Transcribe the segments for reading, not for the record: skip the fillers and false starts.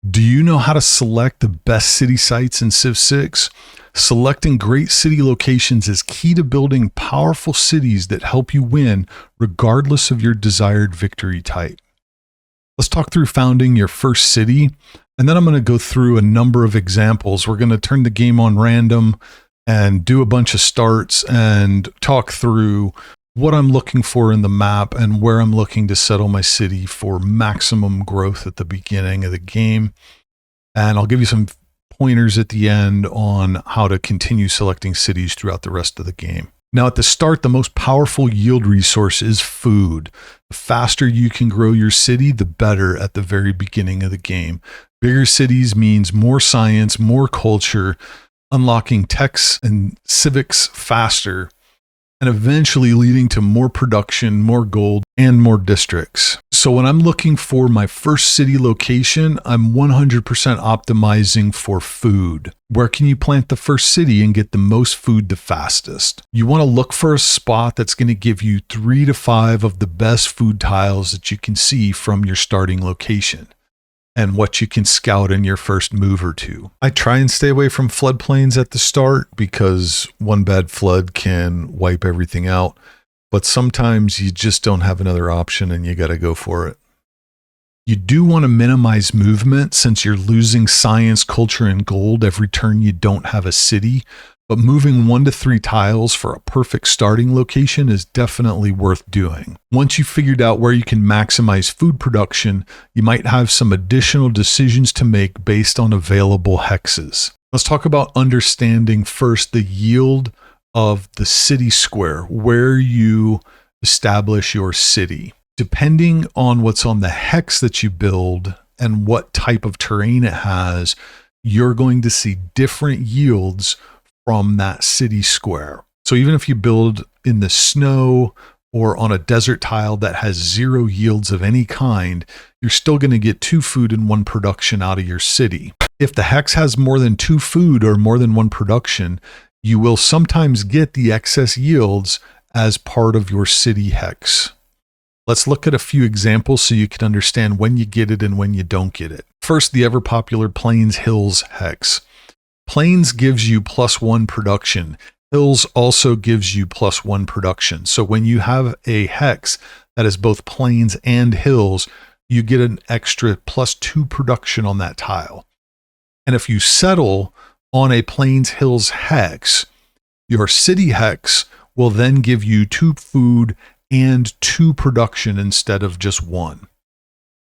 Do you know how to select the best city sites in Civ 6? Selecting great city locations is key to building powerful cities that help you win regardless of your desired victory type. Let's talk through founding your first city, and then I'm going to go through a number of examples. We're going to turn the game on random and do a bunch of starts and talk through what I'm looking for in the map and where I'm looking to settle my city for maximum growth at the beginning of the game. And I'll give you some pointers at the end on how to continue selecting cities throughout the rest of the game. Now, at the start, the most powerful yield resource is food. The faster you can grow your city, the better at the very beginning of the game. Bigger cities means more science, more culture, unlocking techs and civics faster, and eventually leading to more production, more gold, and more districts. So when I'm looking for my first city location, I'm 100% optimizing for food. Where can you plant the first city and get the most food the fastest? You want to look for a spot that's going to give you 3 to 5 of the best food tiles that you can see from your starting location, and what you can scout in your first move or two. I try and stay away from floodplains at the start because one bad flood can wipe everything out, but sometimes you just don't have another option and you got to go for it. You do want to minimize movement since you're losing science, culture, and gold every turn you don't have a city, but moving 1 to 3 tiles for a perfect starting location is definitely worth doing. Once you've figured out where you can maximize food production, you might have some additional decisions to make based on available hexes. Let's talk about understanding first the yield of the city square, where you establish your city. Depending on what's on the hex that you build and what type of terrain it has, you're going to see different yields from that city square. So even if you build in the snow or on a desert tile that has 0 yields of any kind, you're still going to get 2 food and 1 production out of your city. If the hex has more than 2 food or more than 1 production, you will sometimes get the excess yields as part of your city hex. Let's look at a few examples so you can understand when you get it and when you don't get it. First, the ever popular Plains Hills hex. Plains gives you +1 production. Hills also gives you +1 production. So when you have a hex that is both plains and hills, you get an extra +2 production on that tile. And if you settle on a Plains Hills hex, your city hex will then give you 2 food and 2 production instead of just 1.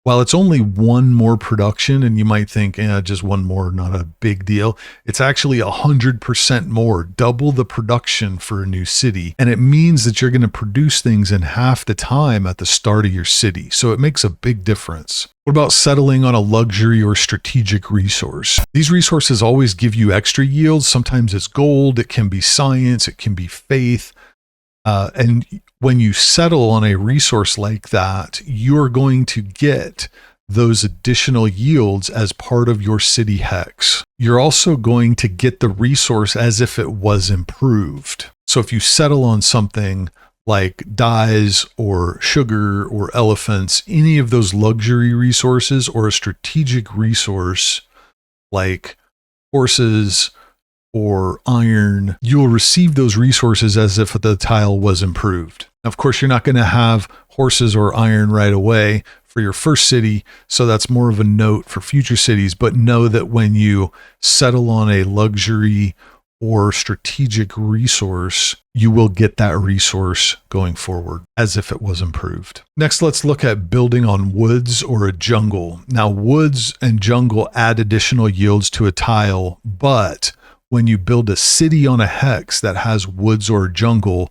While it's only 1 more production, and you might think, just 1 more, not a big deal, it's actually 100% more, double the production for a new city. And it means that you're going to produce things in half the time at the start of your city. So it makes a big difference. What about settling on a luxury or strategic resource? These resources always give you extra yields. Sometimes it's gold, it can be science, it can be faith. And when you settle on a resource like that, you're going to get those additional yields as part of your city hex. You're also going to get the resource as if it was improved. So if you settle on something like dyes or sugar or elephants, any of those luxury resources, or a strategic resource like horses or iron, you'll receive those resources as if the tile was improved. Of course, you're not going to have horses or iron right away for your first city, so that's more of a note for future cities, but know that when you settle on a luxury or strategic resource, you will get that resource going forward as if it was improved. Next, let's look at building on woods or a jungle. Now, woods and jungle add additional yields to a tile, but when you build a city on a hex that has woods or jungle,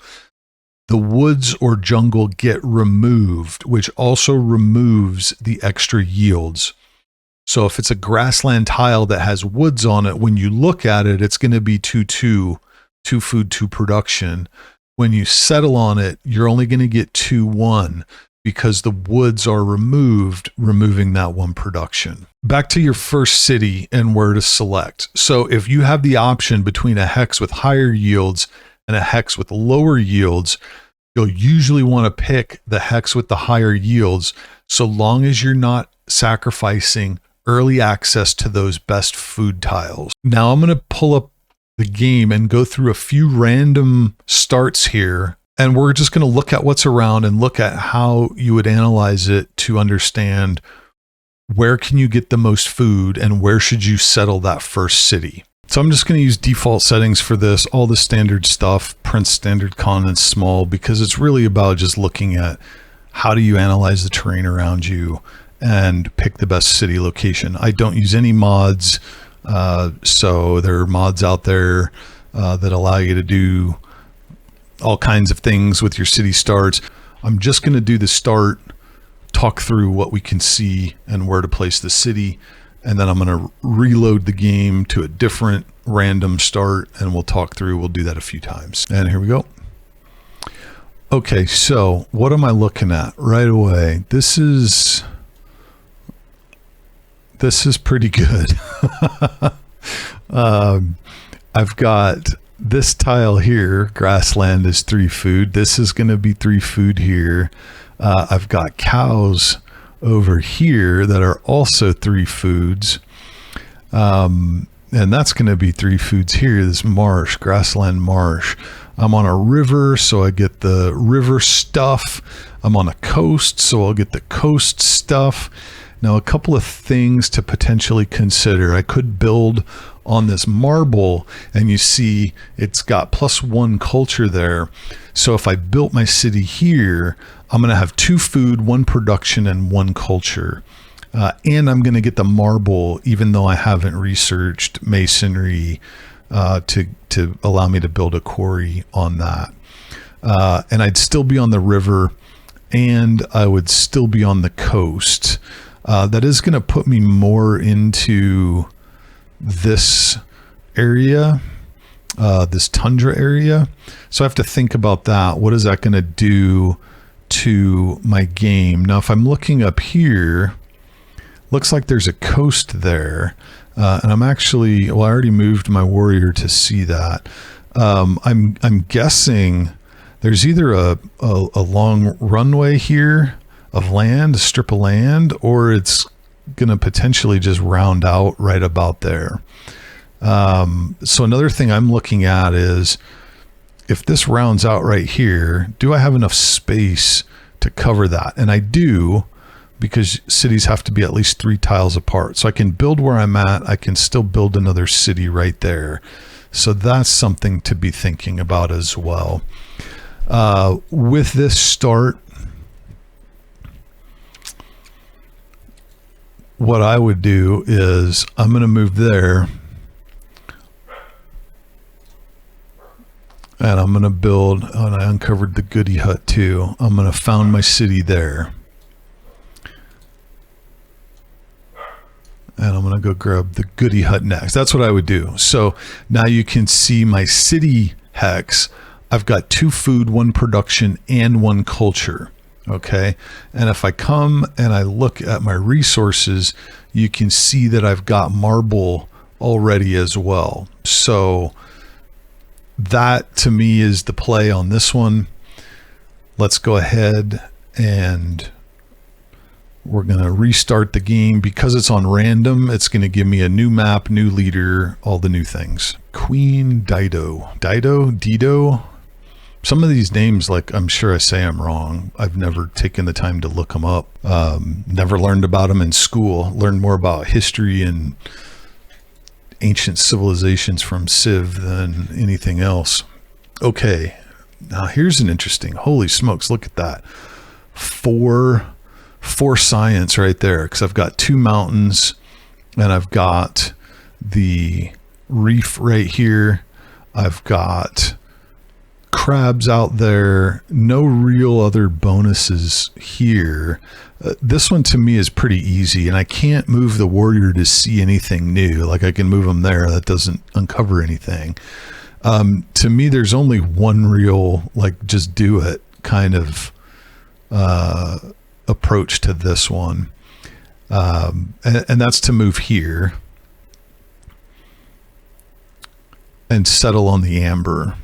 the woods or jungle get removed, which also removes the extra yields. So if it's a grassland tile that has woods on it, when you look at it, it's going to be 2-2, 2 food, 2 production. When you settle on it, you're only going to get 2-1 because the woods are removed, removing that 1 production. Back to your first city and where to select. So if you have the option between a hex with higher yields and a hex with lower yields, you'll usually want to pick the hex with the higher yields, so long as you're not sacrificing early access to those best food tiles. Now I'm going to pull up the game and go through a few random starts here. And we're just going to look at what's around and look at how you would analyze it to understand where can you get the most food and where should you settle that first city. So I'm just going to use default settings for this, all the standard stuff, print standard continents small, because it's really about just looking at how do you analyze the terrain around you and pick the best city location. I don't use any mods, so there are mods out there that allow you to do all kinds of things with your city starts. I'm just going to do the start, talk through what we can see and where to place the city, and then I'm going to reload the game to a different random start, and we'll talk through. We'll do that a few times. And here we go. Okay, so what am I looking at right away? This is pretty good. I've got this tile here, grassland is 3 food. This is going to be 3 food here. I've got cows over here that are also 3 foods. And that's going to be 3 foods here, this marsh, grassland marsh. I'm on a river, so I get the river stuff. I'm on a coast, so I'll get the coast stuff. Now, a couple of things to potentially consider. I could build on this marble, and you see it's got +1 culture there. So if I built my city here, I'm going to have 2 food, 1 production, and 1 culture. And I'm going to get the marble, even though I haven't researched masonry to allow me to build a quarry on that. And I'd still be on the river, and I would still be on the coast. That is going to put me more into this area, this tundra area. So I have to think about that. What is that going to do to my game? Now, if I'm looking up here, looks like there's a coast there. And I'm actually, well, I already moved my warrior to see that. I'm guessing there's either a long runway here of land, a strip of land, or it's going to potentially just round out right about there. So another thing I'm looking at is if this rounds out right here, do I have enough space to cover that? And I do, because cities have to be at least 3 tiles apart. So I can build where I'm at. I can still build another city right there. So that's something to be thinking about as well. With this start, what I would do is I'm going to move there, and I'm going to build, and I uncovered the goody hut too. I'm going to found my city there, and I'm going to go grab the goody hut next. That's what I would do. So now you can see my city hex. I've got 2 food, 1 production, and 1 culture. Okay. And if I come and I look at my resources, you can see that I've got marble already as well. So that to me is the play on this one. Let's go ahead and we're going to restart the game. Because it's on random, it's going to give me a new map, new leader, all the new things. Queen Dido. Some of these names, like, I'm sure I say I'm wrong. I've never taken the time to look them up. Never learned about them in school. Learned more about history and ancient civilizations from Civ than anything else. Okay, now here's an interesting, holy smokes, look at that. Four science right there, because I've got 2 mountains and I've got the reef right here. I've got crabs out there, no real other bonuses here. This one to me is pretty easy, and I can't move the warrior to see anything new. Like I can move him there, that doesn't uncover anything. To me, there's only one real, like, just do it kind of approach to this one. And that's to move here and settle on the amber.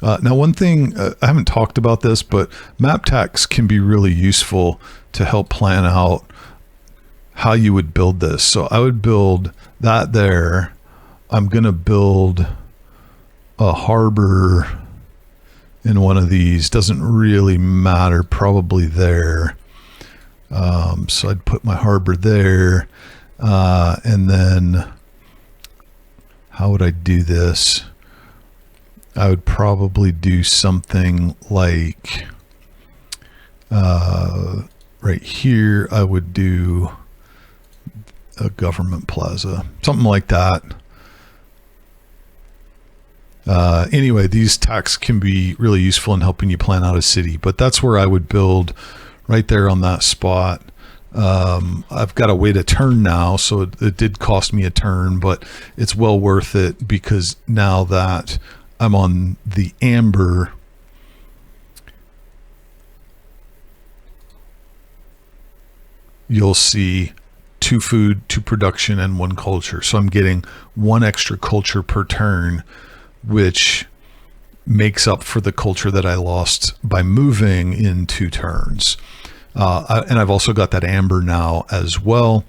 Now, one thing, I haven't talked about this, but map text can be really useful to help plan out how you would build this. So I would build that there. I'm going to build a harbor in one of these. Doesn't really matter, probably there. So I'd put my harbor there. And then how would I do this? I would probably do something like right here. I would do a government plaza, something like that. Anyway, these tacks can be really useful in helping you plan out a city, but that's where I would build, right there on that spot. I've got to wait a turn now, so it did cost me a turn, but it's well worth it, because now that I'm on the amber, you'll see 2 food, 2 production, and 1 culture. So I'm getting 1 extra culture per turn, which makes up for the culture that I lost by moving in 2 turns. And I've also got that amber now as well.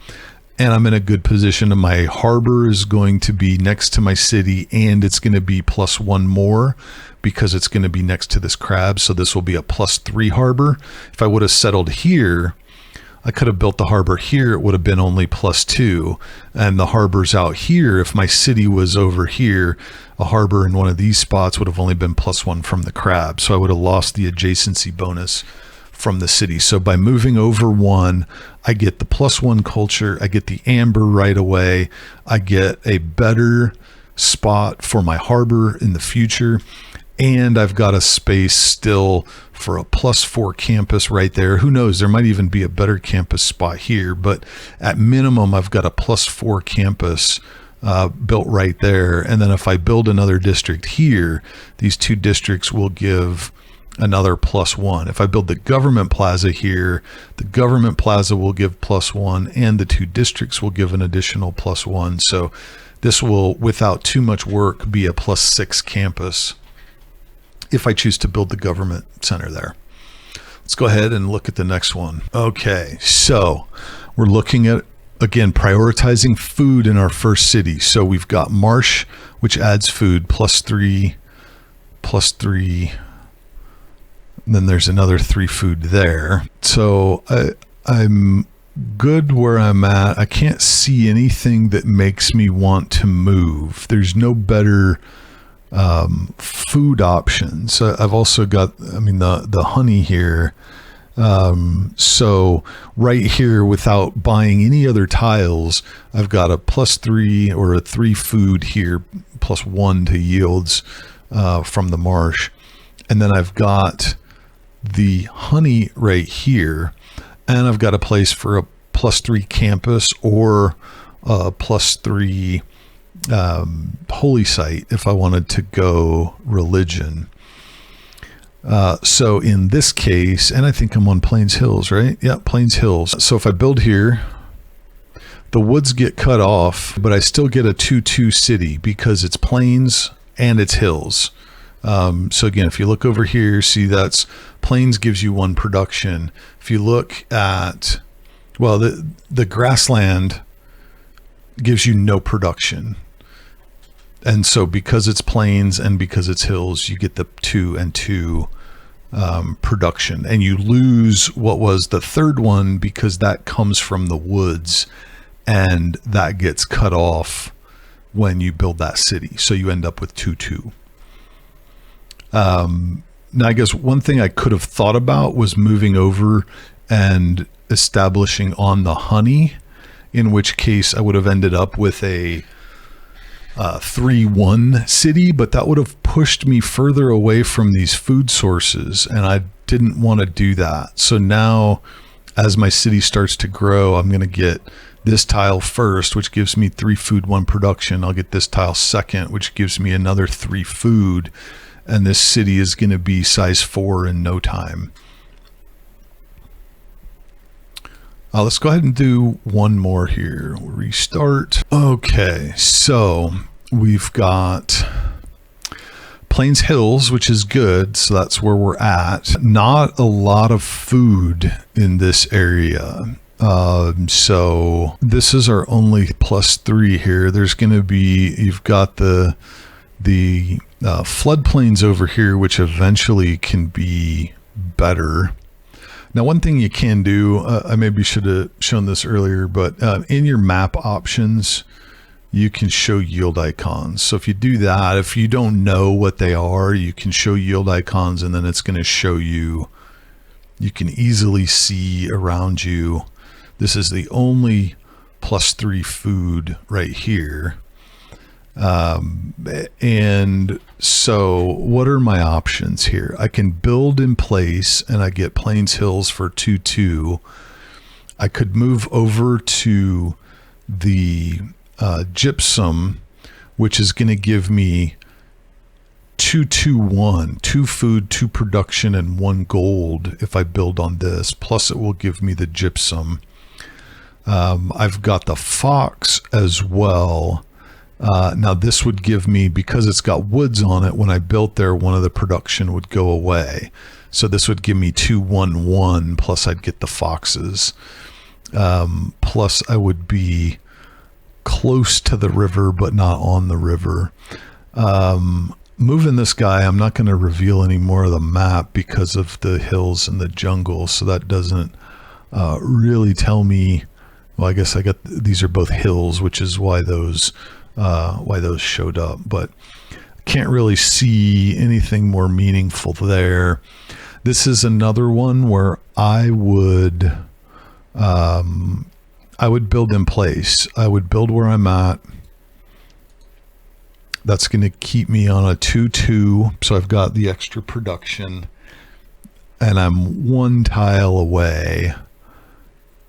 And I'm in a good position. And my harbor is going to be next to my city, and it's going to be +1 more because it's going to be next to this crab. So this will be a +3 harbor. If I would have settled here, I could have built the harbor here. It would have been only +2. And the harbor's out here. If my city was over here, a harbor in one of these spots would have only been +1 from the crab. So I would have lost the adjacency bonus from the city. So by moving over 1, I get the +1 culture. I get the amber right away. I get a better spot for my harbor in the future. And I've got a space still for a +4 campus right there. Who knows? There might even be a better campus spot here, but at minimum, I've got a +4 campus built right there. And then if I build another district here, these 2 districts will give another +1. If I build the government plaza here, the government plaza will give +1, and the 2 districts will give an additional +1. So this will, without too much work, be a +6 campus if I choose to build the government center there. Let's go ahead and look at the next one. Okay, so we're looking at, again, prioritizing food in our first city. So we've got marsh, which adds food, +3, +3. And then there's another 3 food there. So I'm good where I'm at. I can't see anything that makes me want to move. There's no better food options. I've also got, the honey here. So right here, without buying any other tiles, I've got a +3 or a 3 food here, +1 to yields from the marsh. And then I've got the honey right here, and I've got a place for a +3 campus or a +3 holy site if I wanted to go religion. So in this case, and I think I'm on Plains Hills, right? Yeah, Plains Hills. So if I build here, the woods get cut off, but I still get a 2-2 city because it's plains and it's hills. So again, if you look over here, see that's plains gives you 1 production. If you look at, well, the grassland gives you no production. And so because it's plains and because it's hills, you get the 2 and 2 production, and you lose what was the 3rd one because that comes from the woods, and that gets cut off when you build that city. So you end up with 2-2. Now, I guess one thing I could have thought about was moving over and establishing on the honey, in which case I would have ended up with a 3-1 city, but that would have pushed me further away from these food sources, and I didn't want to do that. So now, as my city starts to grow, I'm going to get this tile first, which gives me 3 food, 1 production. I'll get this tile second, which gives me another 3 food, and this city is going to be size 4 in no time. Let's go ahead and do one more here. We'll restart. Okay, so we've got Plains Hills, which is good. So that's where we're at. Not a lot of food in this area. So this is our only +3 here. There's going to be, you've got the floodplains over here, which eventually can be better. Now, one thing you can do, I maybe should have shown this earlier, but in your map options, you can show yield icons. So if you do that, if you don't know what they are, you can show yield icons, and then it's going to show you, you can easily see around you. This is the only +3 food right here. And so what are my options here? I can build in place and I get Plains Hills for 2-2. I could move over to the gypsum, which is going to give me 2-2-1, 2 food, 2 production, and 1 gold if I build on this. Plus it will give me the gypsum. I've got the fox as well. Now this would give me, because it's got woods on it, when I built there, one of the production would go away. So this would give me 2-1-1, plus I'd get the foxes. Plus I would be close to the river, but not on the river. Moving this guy, I'm not going to reveal any more of the map because of the hills and the jungle. So that doesn't really tell me. Well, I guess I got, these are both hills, which is why those showed up, but can't really see anything more meaningful there. This is another one where I would build in place. I would build where I'm at. That's going to keep me on a 2-2. So I've got the extra production, and I'm 1 tile away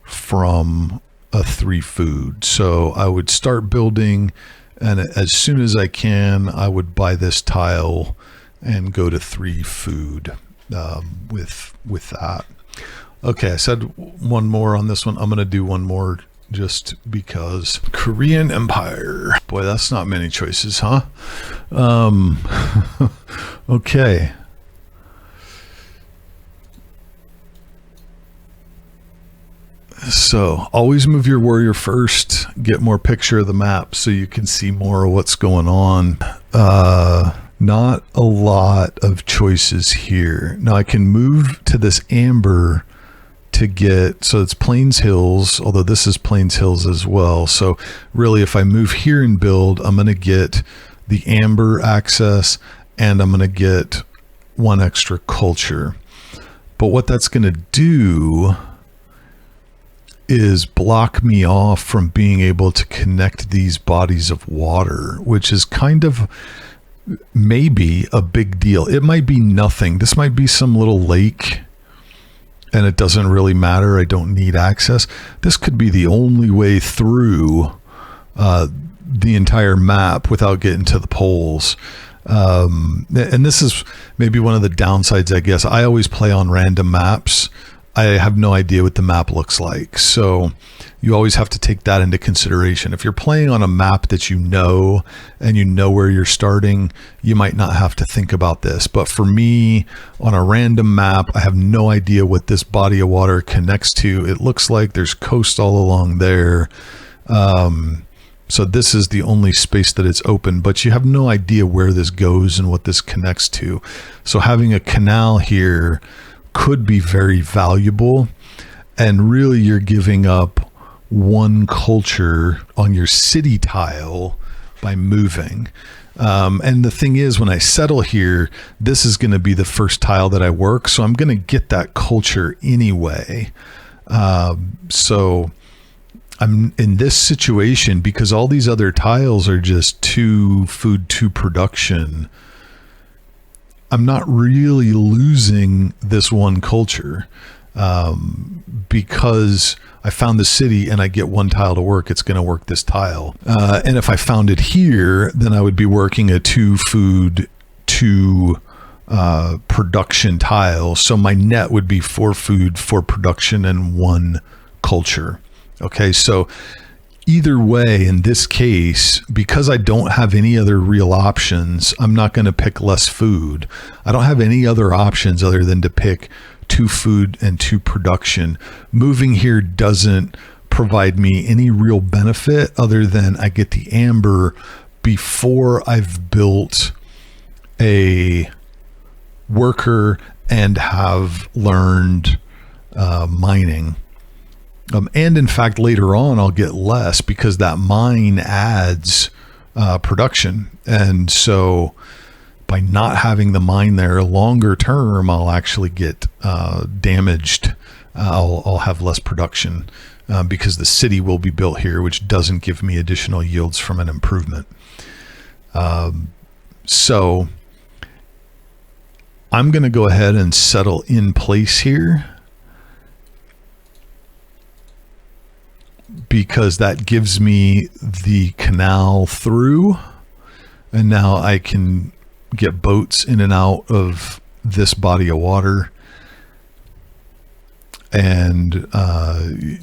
from a 3 food. So I would start building, and as soon as I can, I would buy this tile and go to 3 food with that. Okay, I said one more on this one. I'm going to do one more just because. Korean Empire. Boy, that's not many choices, huh? Okay. So always move your warrior first, get more picture of the map so you can see more of what's going on. Not a lot of choices here. Now I can move to this amber to get, so it's Plains Hills, although this is Plains Hills as well. So really, if I move here and build, I'm going to get the amber access, and I'm going to get 1 extra culture. But what that's going to do is block me off from being able to connect these bodies of water, which is kind of maybe a big deal. It might be nothing. This might be some little lake and it doesn't really matter. I don't need access. This could be the only way through the entire map without getting to the poles. And this is maybe one of the downsides, I guess. I always play on random maps. I have no idea what the map looks like. So you always have to take that into consideration. If you're playing on a map that you know and you know where you're starting, you might not have to think about this. But for me, on a random map, I have no idea what this body of water connects to. It looks like there's coast all along there. So this is the only space that it's open, but you have no idea where this goes and what this connects to. So having a canal here could be very valuable, and really you're giving up 1 culture on your city tile by moving. And the thing is, when I settle here, this is going to be the first tile that I work, so I'm going to get that culture anyway. So I'm in this situation because all these other tiles are just 2 food, 2 production. I'm not really losing this 1 culture because I found the city and I get 1 tile to work. It's going to work this tile. And if I found it here, then I would be working a 2 food, 2 production tile. So my net would be 4 food, 4 production, and 1 culture. Okay, so either way, in this case, because I don't have any other real options, I'm not going to pick less food. I don't have any other options other than to pick to food and to production. Moving here doesn't provide me any real benefit other than I get the amber before I've built a worker and have learned mining. And in fact, later on, I'll get less because that mine adds production. And so by not having the mine there longer term, I'll actually get damaged. I'll have less production because the city will be built here, which doesn't give me additional yields from an improvement. So I'm going to go ahead and settle in place here because that gives me the canal through, and now I can get boats in and out of this body of water. And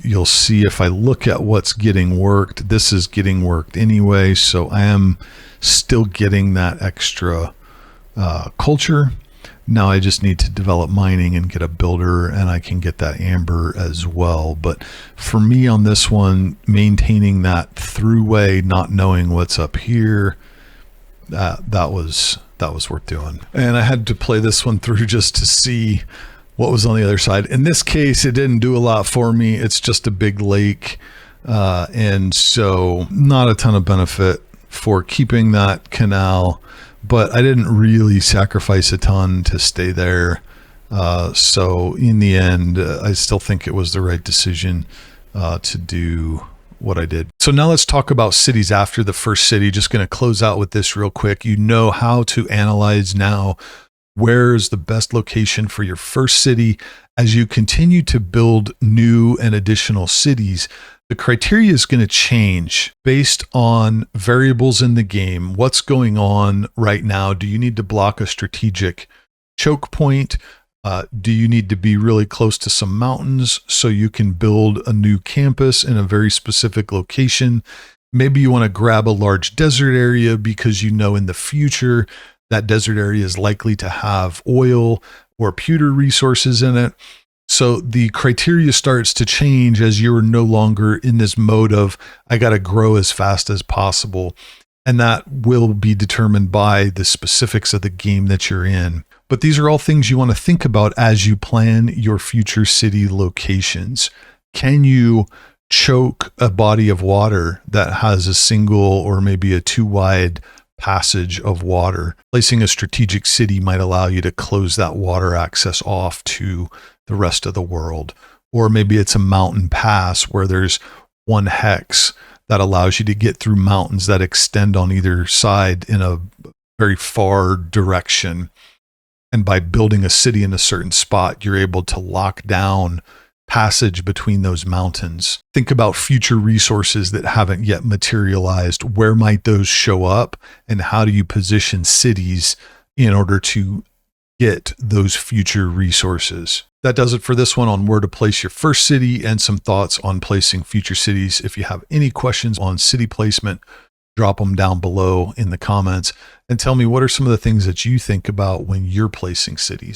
you'll see if I look at what's getting worked, this is getting worked anyway, so I am still getting that extra culture. Now I just need to develop mining and get a builder, and I can get that amber as well. But for me on this one, maintaining that throughway, not knowing what's up here, that was worth doing. And I had to play this one through just to see what was on the other side. In this case, it didn't do a lot for me. It's just a big lake. And so not a ton of benefit for keeping that canal, but I didn't really sacrifice a ton to stay there. So in the end, I still think it was the right decision to do what I did. So now let's talk about cities after the first city. Just going to close out with this real quick. You know how to analyze now where's the best location for your first city. As you continue to build new and additional cities, the criteria is going to change based on variables in the game. What's going on right now? Do you need to block a strategic choke point? Do you need to be really close to some mountains so you can build a new campus in a very specific location? Maybe you want to grab a large desert area because you know in the future that desert area is likely to have oil or pewter resources in it. So the criteria starts to change as you're no longer in this mode of, I got to grow as fast as possible. And that will be determined by the specifics of the game that you're in. But these are all things you want to think about as you plan your future city locations. Can you choke a body of water that has a single or maybe a too wide passage of water? Placing a strategic city might allow you to close that water access off to the rest of the world. Or maybe it's a mountain pass where there's one hex that allows you to get through mountains that extend on either side in a very far direction. And by building a city in a certain spot, you're able to lock down passage between those mountains. Think about future resources that haven't yet materialized. Where might those show up? And how do you position cities in order to get those future resources? That does it for this one on where to place your first city and some thoughts on placing future cities. If you have any questions on city placement, drop them down below in the comments and tell me what are some of the things that you think about when you're placing cities.